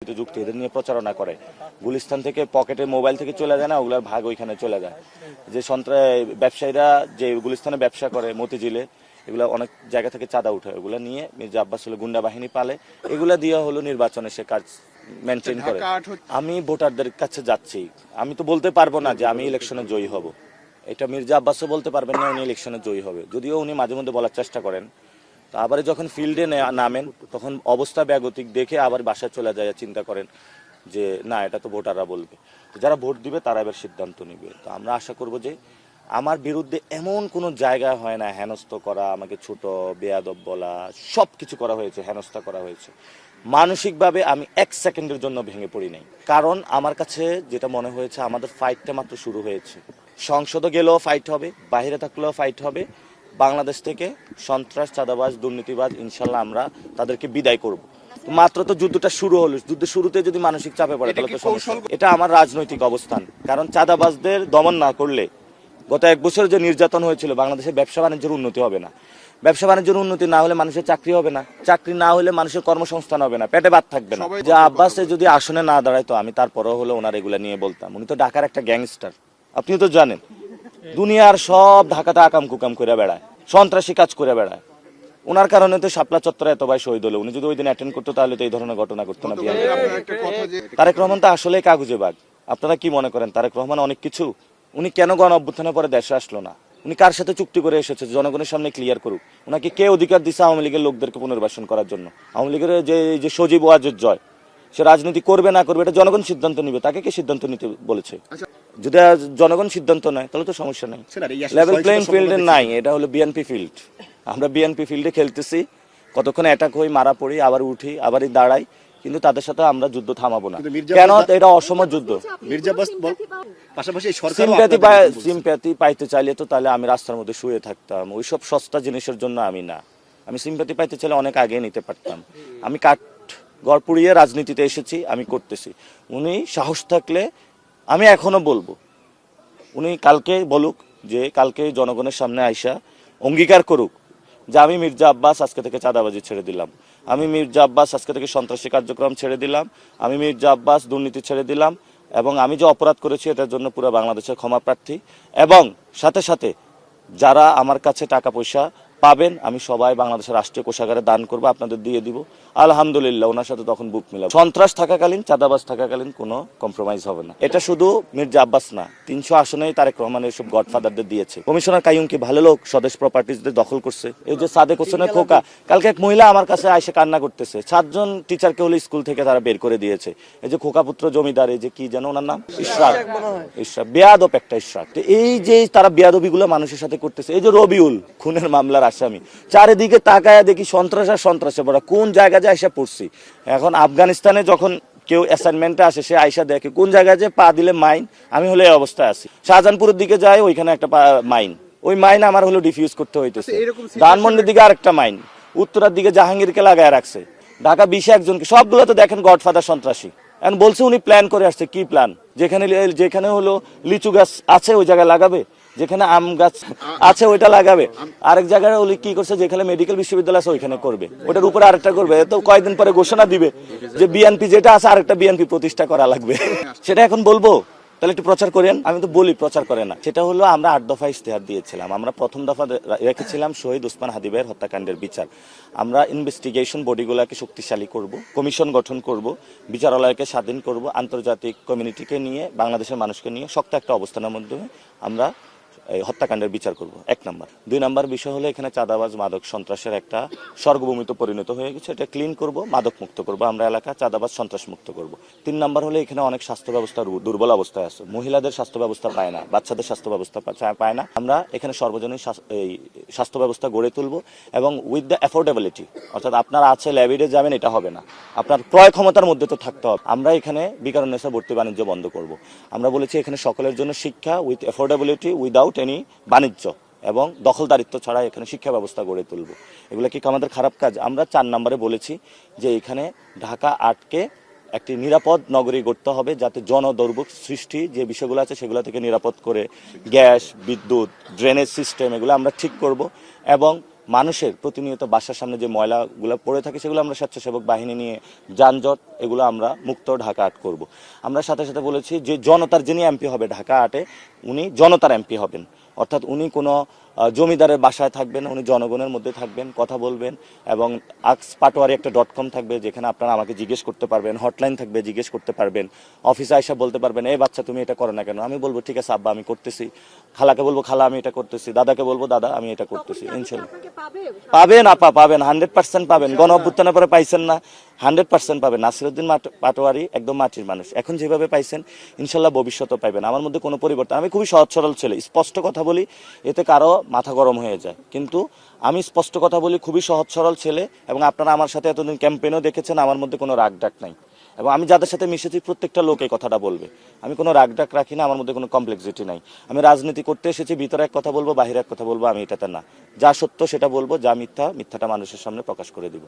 যুক্তি এদের নিয়ে প্রচারণা করে। গুলিস্তান থেকে পকেটে মোবাইল থেকে চলে যায় না, ওগুলার ভাগ ওইখানে চলে যায়। যে ব্যবসায়ীরা যে গুলিস্তানে ব্যবসা করে মতিঝিলে, এগুলা অনেক জায়গা থেকে চাঁদা উঠে, ওগুলা নিয়ে মির্জা আব্বাস হলো গুন্ডা বাহিনী পালে, এগুলা দিয়ে হলো নির্বাচনে সে কাজ মেনটেন করে। আমি ভোটারদের কাছে যাচ্ছি, আমি তো বলতে পারবো না যে আমি ইলেকশনে জয়ী হব, এটা মির্জা আব্বাসও বলতে পারবেন না উনি ইলেকশনে জয়ী হবে, যদিও উনি মাঝে মধ্যে বলার চেষ্টা করেন। তো আবার যখন ফিল্ডে নামেন তখন অবস্থা ব্যাগতিক দেখে আবার বাসায় চলে যায়, চিন্তা করেন যে না এটা তো ভোটাররা বলবে। তো যারা ভোট দিবে তারা এবার সিদ্ধান্ত নিবে। তো আমরা আশা করব যে আমার বিরুদ্ধে এমন কোনো জায়গা হয় না হেনস্থ করা, আমাকে ছোট বেয়াদব বলা, সব কিছু করা হয়েছে, হেনস্থা করা হয়েছে। মানসিকভাবে আমি এক সেকেন্ডের জন্য ভেঙে পড়ি নাই, কারণ আমার কাছে যেটা মনে হয়েছে আমাদের ফাইটটা মাত্র শুরু হয়েছে। সংসদে গেলেও ফাইট হবে, বাইরে থাকলেও ফাইট হবে। বাংলাদেশ থেকে সন্ত্রাস, চাঁদাবাজ, দুর্নীতিবাজ ইনশাল্লাহ আমরা তাদেরকে বিদায় করব। মাত্র তো যুদ্ধটা শুরু হলো, যুদ্ধের শুরুতে যদি মানসিক চাপে পড়ে তাহলে তো সমস্যা। এটা আমার রাজনৈতিক অবস্থান, কারণ চাঁদাবাজদের দমন না করলে গত 1 বছর যে নির্যাতন হয়েছিল, বাংলাদেশের ব্যবসা বাণিজ্যের উন্নতি হবে না। ব্যবসা বাণিজ্যের উন্নতি না হলে মানুষের চাকরি হবে না, চাকরি না হলে মানুষের কর্মসংস্থান হবে না, পেটে ভাত থাকবে না। যে আব্বাসে যদি আসনে না দাঁড়ায় তো আমি তারপরেও হলো ওনার এগুলা নিয়ে বলতাম। উনি তো ঢাকার একটা গ্যাংস্টার, আপনিও তো জানেন। দুনিয়ার সব ঢাকাতে আকাম কুকাম করে বেড়ায়, সন্ত্রাসী কাজ করে বেড়ায়। ওনার কারণে তো শাপলা চত্বরে এত ভাই শহীদ হলো। উনি যদি ওই দিন অ্যাটেন্ড করতো তাহলে তো এই ধরনের ঘটনা ঘটতো না। তারেক রহমান তো আসলে কাগুজে বাঘ। আপনারা কি মনে করেন তারেক রহমান অনেক কিছু? উনি কেন গণ অভ্যুত্থানের পরে দেশে আসলো না? উনি কার সাথে চুক্তি করে এসেছে জনগণের সামনে ক্লিয়ার করুক। ওনাকে কে অধিকার দিচ্ছে আওয়ামী লীগের লোকদেরকে পুনর্বাসন করার জন্য? আওয়ামী লীগের যে সজীব ওয়াজেদ জয়, সে রাজনীতি করবে না করবে এটা জনগণ সিদ্ধান্ত নিবে, তাকে কে সিদ্ধান্ত নিতে বলেছে? যদি জনগণ সিদ্ধান্ত নেয় তাহলে তো সমস্যা নাই। লেভেল প্লেইং ফিল্ডে নাই, এটা হলো বিএনপি ফিল্ড। আমরা বিএনপি ফিল্ডে খেলতেছি, কতক্ষণ অ্যাটাক হই, মারা পড়ি, আবার উঠি, আবারই দাঁড়াই, কিন্তু তাদের সাথে আমরা যুদ্ধ থামাবো না। কেন? এটা অসম যুদ্ধ। সিম্প্যাথি পাইতে চাইলে তো তাহলে আমি রাস্তার মধ্যে শুয়ে থাকতাম, ওইসব সস্তা জিনিসের জন্য আমি না। আমি সিম্প্যাথি পাইতে চাইলে অনেক আগে নিতে পারতাম। আমি কাঠ গড় পুড়িয়ে রাজনীতিতে এসেছি, আমি করতেছি। উনি সাহস থাকলে আমি এখনো বলবো, উনি কালকে বলুক, যে কালকে জনগণের সামনে আইসা অঙ্গীকার করুক যে আমি মির্জা আব্বাস আজকে থেকে চাঁদাবাজি ছেড়ে দিলাম, আমি মির্জা আব্বাস আজকে থেকে সন্ত্রাসী কার্যক্রম ছেড়ে দিলাম, আমি মির্জা আব্বাস দুর্নীতি ছেড়ে দিলাম, এবং আমি যে অপরাধ করেছি এটার জন্য পুরো বাংলাদেশের ক্ষমা প্রার্থী। এবং সাথে সাথে যারা আমার কাছে টাকা পয়সা পাবেন আমি সবাই বাংলাদেশের রাষ্ট্রীয় কোষাগারে দান করব, আপনাদের দিয়ে দিব। আলহামদুলিল্লাহ ওনার সাথে তখন বুক মিলাব। সন্ত্রাস থাকাকালীন, চাঁদাবাজ থাকাকালীন কোনো কম্প্রোমাইজ হবে না। এটা শুধু মির্জা আব্বাস না, 300 আসনেই তারেক রহমানের সব গডফাদারদের দিয়েছে। কমিশনার কাইয়ুম কি ভালো লোক? স্বদেশ প্রপার্টিজদের দখল করছে। এই যে সাদেক হোসেনের খোকা, কালকে এক মহিলা আমার কাছে এসে কান্না করতেছে, 7 জন টিচারকে হলো স্কুল থেকে তারা বের করে দিয়েছে। এই যে খোকা পুত্র জমিদার, এই যে কি যেন ওনার নাম, ইশরাক, বেয়াদব একটা ইশরাক। এই যে তারা বেয়াদবিগুলো মানুষের সাথে করতেছে। এই যে রবিউল খুনের মামলার আসামি, চারিদিকে তাকায়া দেখি সন্ত্রাস আর সন্ত্রাসে পড়া, কোন জায়গা যে আইসা পড়ছি। এখন আফগানিস্তানে যখন কেউ অ্যাসাইনমেন্টে আসে, সে আইসা দেখে কোন জায়গায় যে পা দিলে মাইন। আমি হলে এই অবস্থায় আছি। শাহজাহানপুরের দিকে যাই, ওইখানে একটা মাইন, ওই মাইন আমার হলো ডিফিউজ করতে হইতেছে। ধানমন্ডির দিকে আরেকটা মাইন, উত্তরার দিকে জাহাঙ্গীরকে লাগায় রাখছে, ঢাকা 20 একজনকে, সবগুলো তো দেখেন গডফাদার সন্ত্রাসী। এখন বলছে উনি প্ল্যান করে আসছে। কি প্ল্যান? যেখানে হলো লিচু গাছ আছে ওই জায়গায় লাগাবে, যেখানে আম গাছ আছে ওইটা লাগাবে, আরেক জায়গায় ওই কি করছে যেখানে মেডিকেল বিশ্ববিদ্যালয় আছে ওইখানে করবে, ওটার উপরে আরেকটা করবে। তো কয়েকদিন পরে ঘোষণা দিবে যে বিএনপি যেটা আছে আরেকটা বিএনপি প্রতিষ্ঠা করা লাগবে। সেটা এখন বলবো? তাহলে একটু প্রচার করেন। আমি তো বলি প্রচার করে না। সেটা হলো আমরা 8 দফা ইশতেহার দিয়েছিলাম। আমরা প্রথম দফা রেখেছিলাম শহীদ ওসমান হাদি ভাইয়ের হত্যাকাণ্ডের বিচার। আমরা ইনভেস্টিগেশন বডিগুলোকে শক্তিশালী করব, কমিশন গঠন করব, বিচারালয়কে স্বাধীন করব, আন্তর্জাতিক কমিউনিটিকে নিয়ে, বাংলাদেশের মানুষকে নিয়ে শক্ত একটা অবস্থানের মধ্যে আমরা এই হত্যাকাণ্ডের বিচার করব, 1 নাম্বার। 2 নাম্বার বিষয় হলো এখানে চাঁদাবাজ, মাদক, সন্ত্রাসের একটা স্বর্গভূমিতে পরিণত হয়ে গেছে, এটা ক্লিন করব, মাদক মুক্ত করব আমরা এলাকা, চাঁদাবাজ, সন্ত্রাস মুক্ত করব। 3 নাম্বার হলো এখানে অনেক স্বাস্থ্য ব্যবস্থা দুর্বল অবস্থায় আছে, মহিলাদের স্বাস্থ্য ব্যবস্থা পায় না, বাচ্চাদের স্বাস্থ্য ব্যবস্থা পায় না। আমরা এখানে সর্বজনীন স্বাস্থ্য ব্যবস্থা গড়ে তুলব, এবং উইথ দ্য অ্যাফোর্ডেবিলিটি, অর্থাৎ আপনার আছে ল্যাবিডে যাবেন এটা হবে না, আপনার ক্রয় ক্ষমতার মধ্যে তো থাকতে হবে। আমরা এখানে বিকারুন্নেসা ভর্তি বাণিজ্য বন্ধ করব। আমরা বলেছি এখানে সকলের জন্য শিক্ষা উইথ অ্যাফোর্ডেবিলিটি, উইদাউট এনি বাণিজ্য এবং দখলদারিত্ব ছাড়া এখানে শিক্ষা ব্যবস্থা গড়ে তুলব। এগুলো কি আমাদের খারাপ কাজ? আমরা 4 নম্বরে বলেছি যে এখানে ঢাকা 8কে একটি নিরাপদ নগরী গড়তে হবে, যাতে জনদুর্ভোগ সৃষ্টি যে বিষয়গুলো আছে সেগুলো থেকে নিরাপদ করে গ্যাস, বিদ্যুৎ, ড্রেনেজ সিস্টেম এগুলো আমরা ঠিক করব, এবং মানুষের প্রতিনিয়ত বাসার সামনে যে ময়লাগুলো পড়ে থাকে সেগুলো আমরা স্বেচ্ছাসেবক বাহিনী নিয়ে যানজট এগুলো আমরা মুক্ত ঢাকা ৮ করব। আমরা সাথে সাথে বলেছি যে জনতার যিনি এমপি হবে ঢাকা ৮-এ উনি জনতার এমপি হবেন, অর্থাৎ উনি কোনো জমিদারের বাসায় থাকবেন, উনি জনগণের মধ্যে থাকবেন, কথা বলবেন এবং axpaatwari একটা .com থাকবে যেখানে আপনারা আমাকে জিজ্ঞেস করতে পারবেন, হটলাইন থাকবে জিজ্ঞেস করতে পারবেন, অফিসে আইসা বলতে পারবেন এই বাচ্চা তুমি এটা করো না কেন, আমি বলবো ঠিক আছে আব্বা আমি করতেছি, খালাকে বলবো খালা আমি এটা করতেছি, দাদাকে বলবো দাদা আমি এটা করতেছি। ইনশাল্লাহ পাবেন আপা, পাবেন 100% পাবেন। গণ অভ্যুত্থানের পরে পাইছেন না, 100% পাবেন। নাসিরউদ্দিন পাটোয়ারি একদম মাটির মানুষ, এখন যেভাবে পাইছেন ইনশাল্লাহ ভবিষ্যতেও পাইবেন। আমার মধ্যে কোনো পরিবর্তন, আমি খুবই সহজ সরল ছেলে, স্পষ্ট কথা বলি, এতে কারো মাথা গরম হয়ে যায়, কিন্তু আমি স্পষ্ট কথা বলি, খুবই সহজ সরল ছেলে। এবং আপনারা আমার সাথে এতদিন ক্যাম্পেইনও দেখেছেন, আমার মধ্যে কোনো রাগ ডাক নাই এবং আমি যাদের সাথে মিশেছি প্রত্যেকটা লোক এই কথাটা বলবে, আমি কোনো রাগ ডাক রাখি না, আমার মধ্যে কোনো কমপ্লেক্সিটি নাই। আমি রাজনীতি করতে এসেছি, ভিতরে এক কথা বলবো, বাইরে এক কথা বলবো, আমি এটাতে না, যা সত্য সেটা বলবো, যা মিথ্যা মিথ্যাটা মানুষের সামনে প্রকাশ করে দিব।